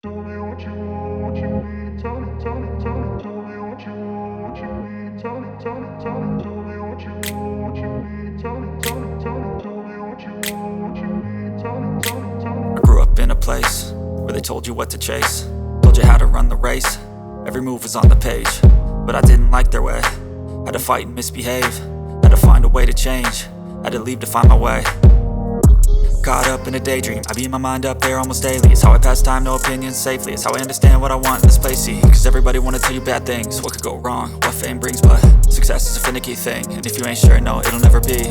Tell me what you want, what you need. Tell me, tell me, tell me. Tell me what you want, what you need. Tell me, tell me, tell me. Tell me what you want, what you need. Tell me, tell me, tell me. Tell me what you want, what you need. Tell me, tell me, tell me. I grew up in a place where they told you what to chase, told you how to run the race. Every move was on the page, but I didn't like their way. Had to fight and misbehave, had to find a way to change, had to leave to find my way. Caught up in a daydream, I beat my mind up there almost daily. It's how I pass time, no opinions safely. It's how I understand what I want in this place, see. Cause everybody wanna tell you bad things, what could go wrong, what fame brings. But success is a finicky thing, and if you ain't sure, no, it'll never be.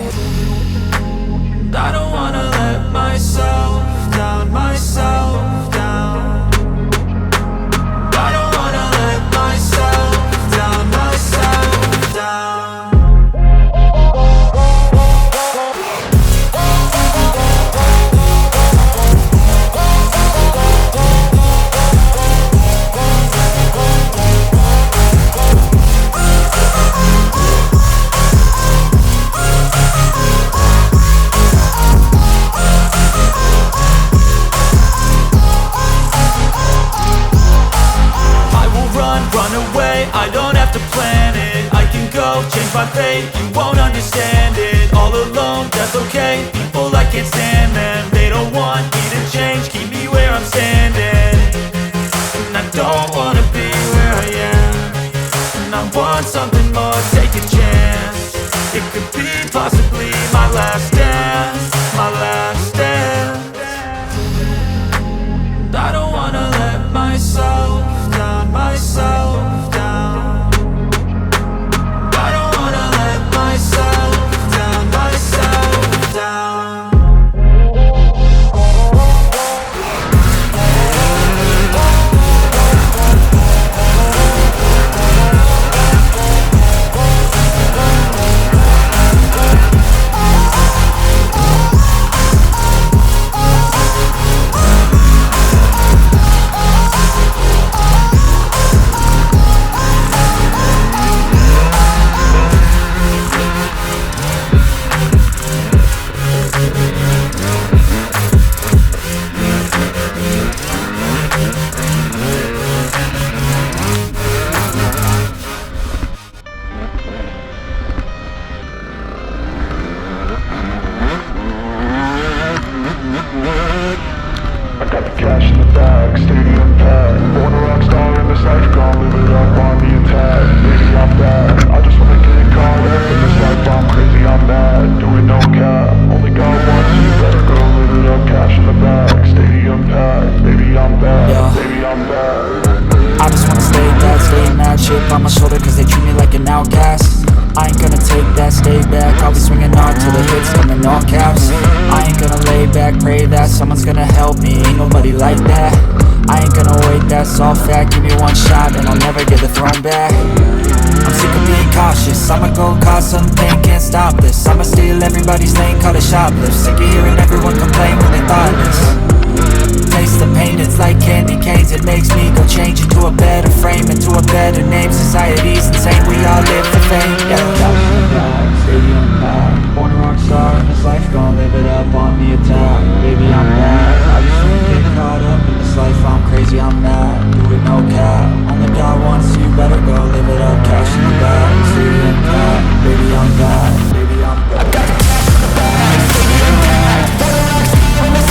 I don't wanna let myself down, myself down. I don't wanna let myself down, myself down. I don't have to plan it, I can go change my fate. You won't understand it, all alone, that's okay. People I can't stand them, they don't want me to change. Keep me where I'm standing, and I don't wanna be where I am. And I want something more, take a chance. It could be possibly my last dance, my last dance. I don't wanna let myself down, myself down. I don't wanna let myself down, myself down. I got the cash in the bag, stadium packed. Born a rock star in this life, gon' live it up on the attack. Baby, I'm bad, I just wanna get caught up in this life, I'm crazy, I'm mad. Doing no cap, only got one, so you better go live it up. Cash in the bag, stadium packed. Baby, I'm bad, baby, I'm bad. I just wanna stay bad, stay mad. Chip on my shoulder cause they treat me like an outcast. I ain't gonna take that, stay back. I'll be swinging on till the hits come in all caps. I ain't gonna lay back, pray that someone's gonna help me. Ain't nobody like that. I ain't gonna wait, that's all fact. Give me one shot and I'll never get the throne back. I'm sick of being cautious, I'ma go cause something, can't stop this. I'ma steal everybody's lane, call it shoplift. Sick of hearing everyone complain when they thoughtless. Taste the pain, it's like candy canes. It makes me go change into a better frame, into a better name. Society's insane, we all live for fame, yeah. Stadium packed, born a rock star in this life, gon' live it up on the attack. Baby, I'm bad, I just wanna get caught up in this life, I'm crazy, I'm mad. Do it no cap, only got one, so you better go live it up. Cash in the bag, stadium packed. Baby, I'm bad, baby, I'm bad. I got the cash in the bag, stadium packed. Born a rock star in this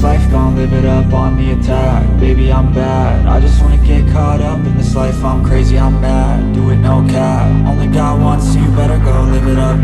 life, gon' live it up. life, I'm crazy, I'm mad. Do it no cap, only got one, so you better go live it up.